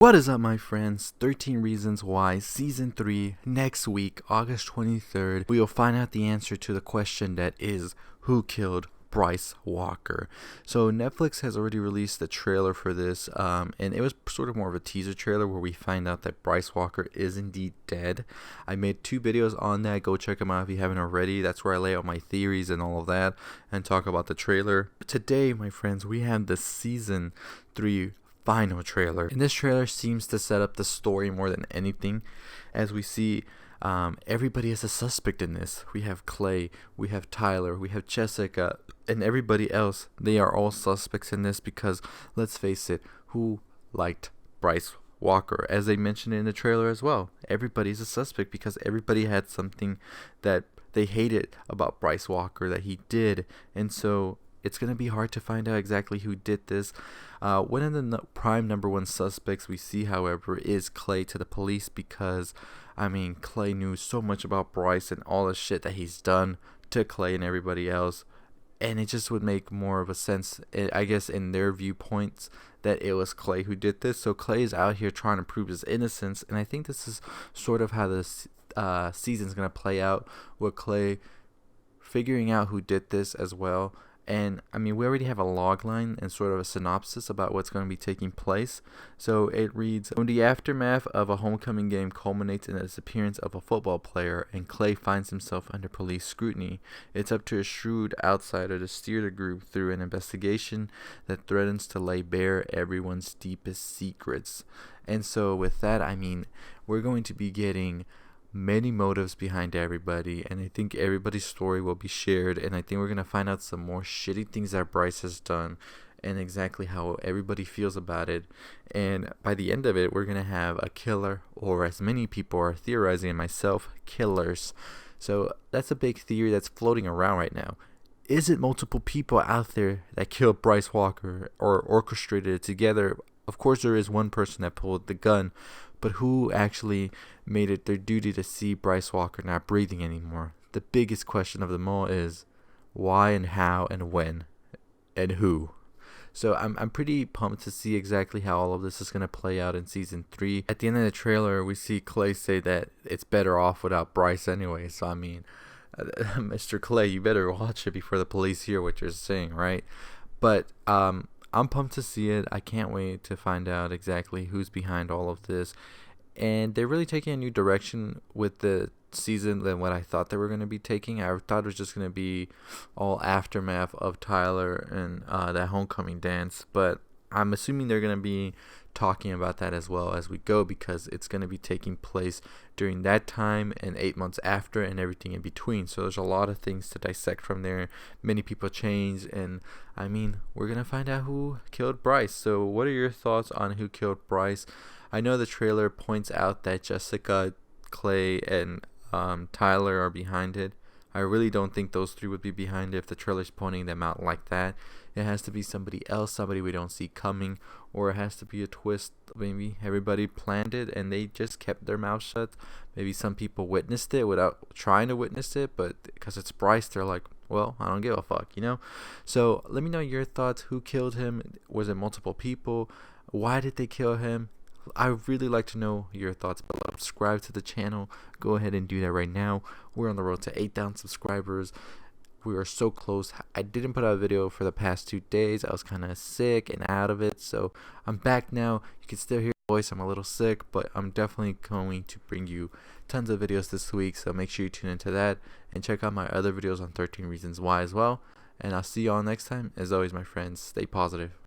What is up, my friends? 13 Reasons Why Season 3 next week, August 23rd. We will find out the answer to the question that is, who killed Bryce Walker? So Netflix has already released the trailer for this, and it was sort of more of a teaser trailer where we find out that Bryce Walker is indeed dead. I made 2 videos on that. Go check them out if you haven't already. That's where I lay out my theories and all of that and talk about the trailer. Today, my friends, we have the Season 3 final trailer, and this trailer seems to set up the story more than anything, as we see everybody is a suspect in this. We have Clay, we have Tyler, we have Jessica, and everybody else. They are all suspects in this because, let's face it, who liked Bryce Walker? As they mentioned in the trailer as well, everybody's a suspect because everybody had something that they hated about Bryce Walker that he did, and so it's going to be hard to find out exactly who did this. One of the prime number 1 suspects we see, however, is Clay to the police because, Clay knew so much about Bryce and all the shit that he's done to Clay and everybody else. And it just would make more of a sense, I guess, in their viewpoints, that it was Clay who did this. So Clay is out here trying to prove his innocence. And I think this is sort of how this season's going to play out, with Clay figuring out who did this as well. And we already have a log line and sort of a synopsis about what's going to be taking place. So it reads, when the aftermath of a homecoming game culminates in the disappearance of a football player and Clay finds himself under police scrutiny, it's up to a shrewd outsider to steer the group through an investigation that threatens to lay bare everyone's deepest secrets. And so with that, we're going to be getting many motives behind everybody, and I think everybody's story will be shared, and I think we're going to find out some more shitty things that Bryce has done and exactly how everybody feels about it. And by the end of it, we're going to have a killer, or as many people are theorizing, and myself, killers. So that's a big theory that's floating around right now. Is it multiple people out there that killed Bryce Walker or orchestrated it together? Of course there is one person that pulled the gun, but who actually made it their duty to see Bryce Walker not breathing anymore? The biggest question of them all is why and how and when and who. So I'm pretty pumped to see exactly how all of this is going to play out in season 3. At the end of the trailer, we see Clay say that it's better off without Bryce anyway. So Mr. Clay, you better watch it before the police hear what you're saying, right? But I'm pumped to see it. I can't wait to find out exactly who's behind all of this. And they're really taking a new direction with the season than what I thought they were going to be taking. I thought it was just going to be all aftermath of Tyler and that homecoming dance. But I'm assuming they're going to be talking about that as well as we go, because it's going to be taking place during that time and 8 months after and everything in between. So there's a lot of things to dissect from there. Many people change, and we're going to find out who killed Bryce. So what are your thoughts on who killed Bryce? I know the trailer points out that Jessica, Clay, and Tyler are behind it. I really don't think those 3 would be behind it if the trailer's pointing them out like that. It has to be somebody else, somebody we don't see coming, or it has to be a twist. Maybe everybody planned it and they just kept their mouth shut. Maybe some people witnessed it without trying to witness it, but because it's Bryce, they're like, well, I don't give a fuck, So let me know your thoughts. Who killed him? Was it multiple people? Why did they kill him? I really like to know your thoughts below. Subscribe to the channel. Go ahead and do that right now. We're on the road to 8,000 subscribers. We are so close. I didn't put out a video for the past 2 days. I was kind of sick and out of it, so I'm back now. You can still hear my voice. I'm a little sick, but I'm definitely going to bring you tons of videos this week, so make sure you tune into that and check out my other videos on 13 Reasons Why as well. And I'll see you all next time. As always, my friends, stay positive.